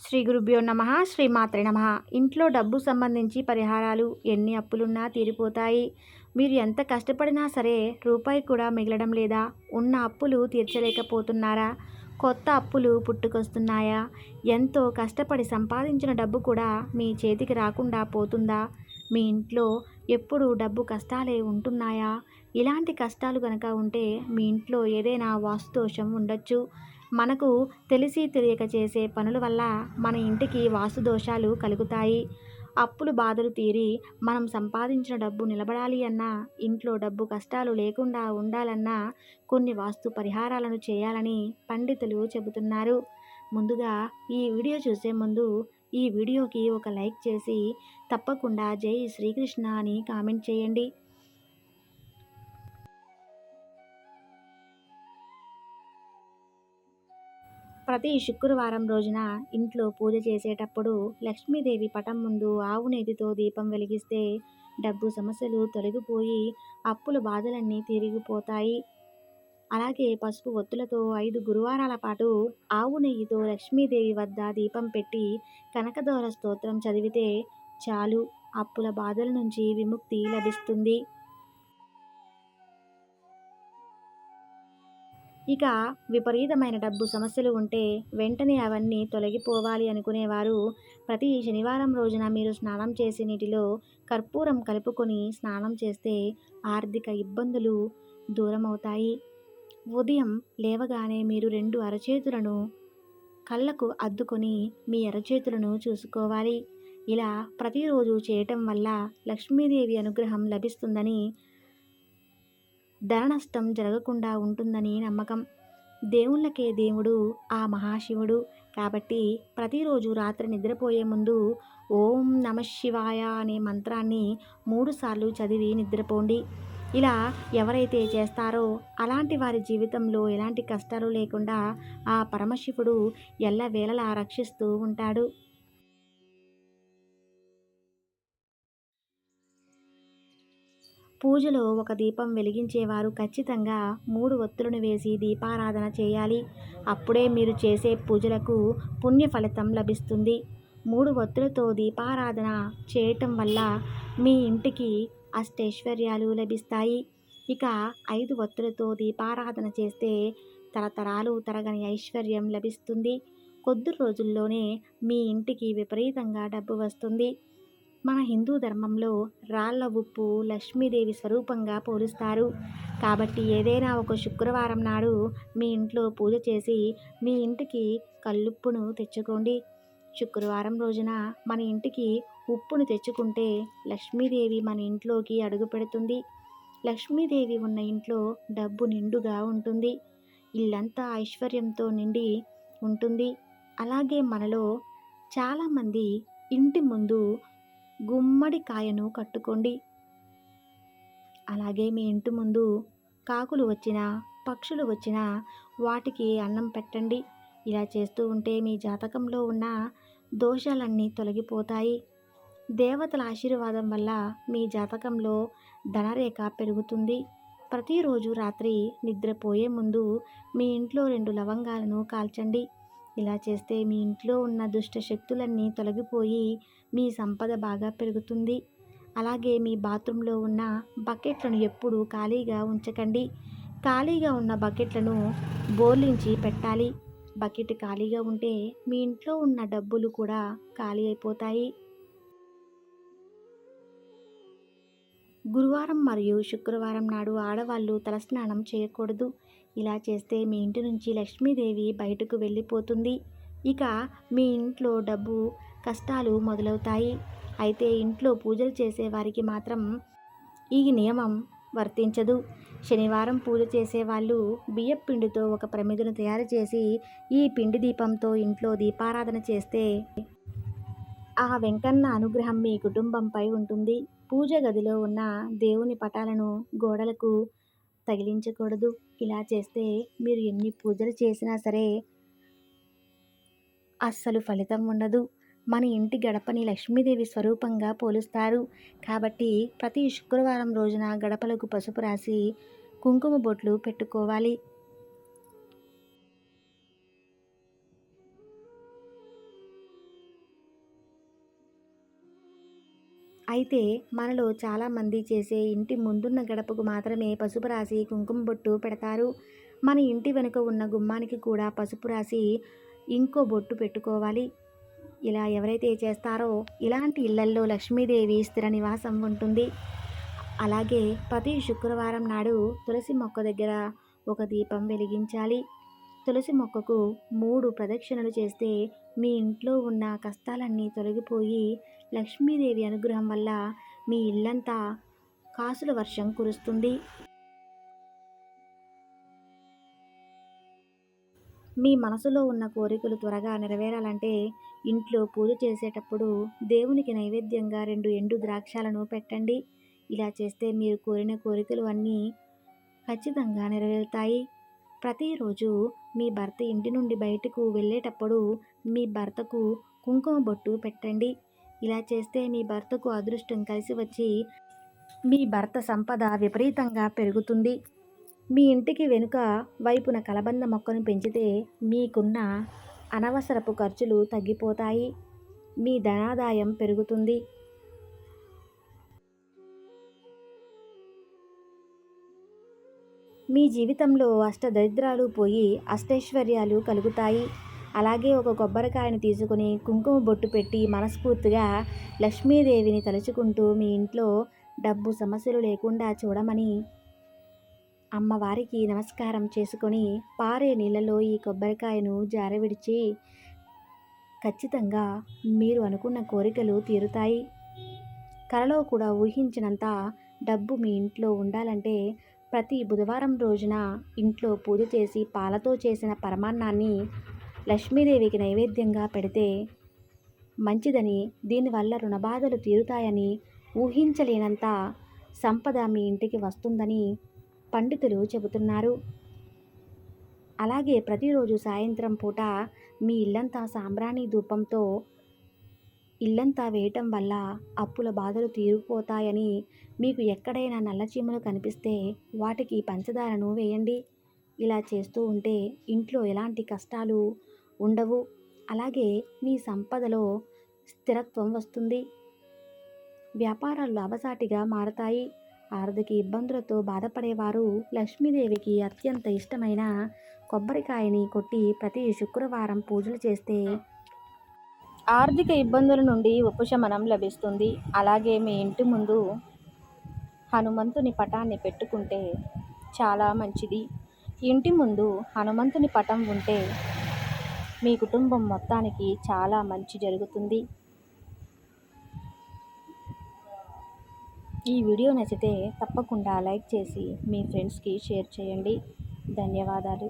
శ్రీ గురుభ్యో నమః. శ్రీమాత్రే నమః. ఇంట్లో డబ్బు సంబంధించి పరిహారాలు. ఎన్ని అప్పులున్నా తీరిపోతాయి. మీరు ఎంత కష్టపడినా సరే రూపాయి కూడా మిగలడం లేదా? ఉన్న అప్పులు తీర్చలేకపోతున్నారా? కొత్త అప్పులు పుట్టుకొస్తున్నాయా? ఎంతో కష్టపడి సంపాదించిన డబ్బు కూడా మీ చేతికి రాకుండా పోతుందా? మీ ఇంట్లో ఎప్పుడు డబ్బు కష్టాలే ఉంటున్నాయా? ఇలాంటి కష్టాలు కనుక ఉంటే మీ ఇంట్లో ఏదైనా వాస్తు దోషం ఉండొచ్చు. మనకు తెలిసి తెలియక చేసే పనుల వల్ల మన ఇంటికి వాస్తు దోషాలు కలుగుతాయి. అప్పులు బాధలు తీరి మనం సంపాదించిన డబ్బు నిలబడాలి అన్నా, ఇంట్లో డబ్బు కష్టాలు లేకుండా ఉండాలన్నా కొన్ని వాస్తు పరిహారాలను చేయాలని పండితులు చెబుతున్నారు. ముందుగా ఈ వీడియో చూసే ముందు ఈ వీడియోకి ఒక లైక్ చేసి తప్పకుండా జై శ్రీకృష్ణ అని కామెంట్ చేయండి. ప్రతి శుక్రవారం రోజున ఇంట్లో పూజ చేసేటప్పుడు లక్ష్మీదేవి పటం ముందు ఆవు నేతితో దీపం వెలిగిస్తే డబ్బు సమస్యలు తొలగిపోయి అప్పుల బాధలన్నీ తిరిగిపోతాయి. అలాగే పసుపు ఒత్తులతో 5 గురువారాల పాటు ఆవు నెయ్యితో లక్ష్మీదేవి వద్ద దీపం పెట్టి కనకదోర స్తోత్రం చదివితే చాలు, అప్పుల బాధల నుంచి విముక్తి లభిస్తుంది. ఇక విపరీతమైన డబ్బు సమస్యలు ఉంటే వెంటనే అవన్నీ తొలగిపోవాలి అనుకునేవారు ప్రతి శనివారం రోజున మీరు స్నానం చేసే నీటిలో కర్పూరం కలుపుకొని స్నానం చేస్తే ఆర్థిక ఇబ్బందులు దూరమవుతాయి. ఉదయం లేవగానే మీరు 2 అరచేతులను కళ్ళకు అద్దుకొని మీ అరచేతులను చూసుకోవాలి. ఇలా ప్రతిరోజు చేయటం వల్ల లక్ష్మీదేవి అనుగ్రహం లభిస్తుందని, ధన నష్టం జరగకుండా ఉంటుందని నమ్మకం. దేవుళ్ళకే దేవుడు ఆ మహాశివుడు. కాబట్టి ప్రతిరోజు రాత్రి నిద్రపోయే ముందు ఓం నమఃశివాయ అనే మంత్రాన్ని 3 సార్లు చదివి నిద్రపోండి. ఇలా ఎవరైతే చేస్తారో అలాంటి వారి జీవితంలో ఎలాంటి కష్టాలు లేకుండా ఆ పరమశివుడు ఎల్లవేళలా రక్షిస్తూ ఉంటాడు. పూజలో ఒక దీపం వెలిగించేవారు ఖచ్చితంగా 3 ఒత్తులను వేసి దీపారాధన చేయాలి. అప్పుడే మీరు చేసే పూజలకు పుణ్య ఫలితం లభిస్తుంది. 3 ఒత్తులతో దీపారాధన చేయటం వల్ల మీ ఇంటికి అష్టైశ్వర్యాలు లభిస్తాయి. ఇక 5 ఒత్తులతో దీపారాధన చేస్తే తరతరాలు తరగని ఐశ్వర్యం లభిస్తుంది. కొద్ది రోజుల్లోనే మీ ఇంటికి విపరీతంగా డబ్బు వస్తుంది. మన హిందూ ధర్మంలో రాళ్ల ఉప్పు లక్ష్మీదేవి స్వరూపంగా పోలుస్తారు. కాబట్టి ఏదైనా ఒక శుక్రవారం నాడు మీ ఇంట్లో పూజ చేసి మీ ఇంటికి కల్లుప్పును తెచ్చుకోండి. శుక్రవారం రోజున మన ఇంటికి ఉప్పును తెచ్చుకుంటే లక్ష్మీదేవి మన ఇంట్లోకి అడుగు పెడుతుంది. లక్ష్మీదేవి ఉన్న ఇంట్లో డబ్బు నిండుగా ఉంటుంది. ఇల్లంతా ఐశ్వర్యంతో నిండి ఉంటుంది. అలాగే మనలో చాలామంది ఇంటి ముందు గుమ్మడికాయను కట్టుకోండి. అలాగే మీ ఇంటి ముందు కాకులు వచ్చినా పక్షులు వచ్చినా వాటికి అన్నం పెట్టండి. ఇలా చేస్తూ ఉంటే మీ జాతకంలో ఉన్న దోషాలన్నీ తొలగిపోతాయి. దేవతల ఆశీర్వాదం వల్ల మీ జాతకంలో ధనరేఖ పెరుగుతుంది. ప్రతిరోజు రాత్రి నిద్రపోయే ముందు మీ ఇంట్లో 2 లవంగాలను కాల్చండి. ఇలా చేస్తే మీ ఇంట్లో ఉన్న దుష్ట శక్తులన్నీ తొలగిపోయి మీ సంపద బాగా పెరుగుతుంది. అలాగే మీ బాత్రూంలో ఉన్న బకెట్లను ఎప్పుడూ ఖాళీగా ఉంచకండి. ఖాళీగా ఉన్న బకెట్లను బోర్లించి పెట్టాలి. బకెట్ ఖాళీగా ఉంటే మీ ఇంట్లో ఉన్న డబ్బులు కూడా ఖాళీ అయిపోతాయి. గురువారం మరియు శుక్రవారం నాడు ఆడవాళ్ళు తలస్నానం చేయకూడదు. ఇలా చేస్తే మీ ఇంటి నుంచి లక్ష్మీదేవి బయటకు వెళ్ళిపోతుంది. ఇక మీ ఇంట్లో డబ్బు కష్టాలు మొదలవుతాయి. అయితే ఇంట్లో పూజలు చేసేవారికి మాత్రం ఈ నియమం వర్తించదు. శనివారం పూజ చేసేవాళ్ళు బియ్యం పిండితో ఒక ప్రమిదను తయారు చేసి ఈ పిండి దీపంతో ఇంట్లో దీపారాధన చేస్తే ఆ వెంకన్న అనుగ్రహం మీ కుటుంబంపై ఉంటుంది. పూజ గదిలో ఉన్న దేవుని పటాలను గోడలకు తగిలించకూడదు. ఇలా చేస్తే మీరు ఎన్ని పూజలు చేసినా సరే అస్సలు ఫలితం ఉండదు. మన ఇంటి గడపని లక్ష్మీదేవి స్వరూపంగా పోలుస్తారు. కాబట్టి ప్రతి శుక్రవారం రోజున గడపలకు పసుపు రాసి కుంకుమ బొట్లు పెట్టుకోవాలి. అయితే మనలో చాలామంది చేసే ఇంటి ముందున్న గడపకు మాత్రమే పసుపు రాసి కుంకుమ బొట్టు పెడతారు. మన ఇంటి వెనుక ఉన్న గుమ్మానికి కూడా పసుపు రాసి ఇంకో బొట్టు పెట్టుకోవాలి. ఇలా ఎవరైతే చేస్తారో ఇలాంటి ఇళ్లల్లో లక్ష్మీదేవి స్థిర నివాసం ఉంటుంది. అలాగే ప్రతి శుక్రవారం నాడు తులసి మొక్క దగ్గర ఒక దీపం వెలిగించాలి. తులసి మొక్కకు 3 ప్రదక్షిణలు చేస్తే మీ ఇంట్లో ఉన్న కష్టాలన్నీ తొలగిపోయి లక్ష్మీదేవి అనుగ్రహం వల్ల మీ ఇల్లంతా కాసుల వర్షం కురుస్తుంది. మీ మనసులో ఉన్న కోరికలు త్వరగా నెరవేరాలంటే ఇంట్లో పూజ చేసేటప్పుడు దేవునికి నైవేద్యంగా 2 ఎండు ద్రాక్షాలను పెట్టండి. ఇలా చేస్తే మీరు కోరిన కోరికలు అన్నీ ఖచ్చితంగా నెరవేరుతాయి. ప్రతిరోజు మీ భర్త ఇంటి నుండి బయటకు వెళ్ళేటప్పుడు మీ భర్తకు కుంకుమ బొట్టు పెట్టండి. ఇలా చేస్తే మీ భర్తకు అదృష్టం కలిసి వచ్చి మీ భర్త సంపద విపరీతంగా పెరుగుతుంది. మీ ఇంటికి వెనుక వైపున కలబంద మొక్కను పెంచితే మీకున్న అనవసరపు ఖర్చులు తగ్గిపోతాయి. మీ ధనాదాయం పెరుగుతుంది. మీ జీవితంలో అష్టదరిద్రాలు పోయి అష్టైశ్వర్యాలు కలుగుతాయి. అలాగే ఒక కొబ్బరికాయను తీసుకుని కుంకుమ బొట్టు పెట్టి మనస్ఫూర్తిగా లక్ష్మీదేవిని తలుచుకుంటూ మీ ఇంట్లో డబ్బు సమస్యలు లేకుండా చూడమని అమ్మవారికి నమస్కారం చేసుకొని పారే నీళ్ళలో ఈ కొబ్బరికాయను జారవిడిచి ఖచ్చితంగా మీరు అనుకున్న కోరికలు తీరుతాయి. కలలో కూడా ఊహించినంత డబ్బు మీ ఇంట్లో ఉండాలంటే ప్రతి బుధవారం రోజున ఇంట్లో పూజ చేసి పాలతో చేసిన పరమాన్నాన్ని లక్ష్మీదేవికి నైవేద్యంగా పెడితే మంచిదని, దీనివల్ల రుణబాధలు తీరుతాయని, ఊహించలేనంత సంపద మీ ఇంటికి వస్తుందని పండితులు చెబుతున్నారు. అలాగే ప్రతిరోజు సాయంత్రం పూట మీ ఇల్లంతా సాంబ్రాణి ధూపంతో ఇల్లంతా వేయటం వల్ల అప్పుల బాధలు తీరిపోతాయని, మీకు ఎక్కడైనా నల్లచీమలు కనిపిస్తే వాటికి పంచదారను వేయండి. ఇలా చేస్తూ ఉంటే ఇంట్లో ఎలాంటి కష్టాలు ఉండవు. అలాగే మీ సంపదలో స్థిరత్వం వస్తుంది. వ్యాపారాలు లాభసాటిగా మారతాయి. ఆర్థిక ఇబ్బందులతో బాధపడేవారు లక్ష్మీదేవికి అత్యంత ఇష్టమైన కొబ్బరికాయని కొట్టి ప్రతి శుక్రవారం పూజలు చేస్తే ఆర్థిక ఇబ్బందుల నుండి ఉపశమనం లభిస్తుంది. అలాగే మీ ఇంటి ముందు హనుమంతుని పటాన్ని పెట్టుకుంటే చాలా మంచిది. ఇంటి ముందు హనుమంతుని పటం ఉంటే మీ కుటుంబం మొత్తానికి చాలా మంచి జరుగుతుంది. ఈ వీడియో నచ్చితే తప్పకుండా లైక్ చేసి మీ ఫ్రెండ్స్కి షేర్ చేయండి. ధన్యవాదాలు.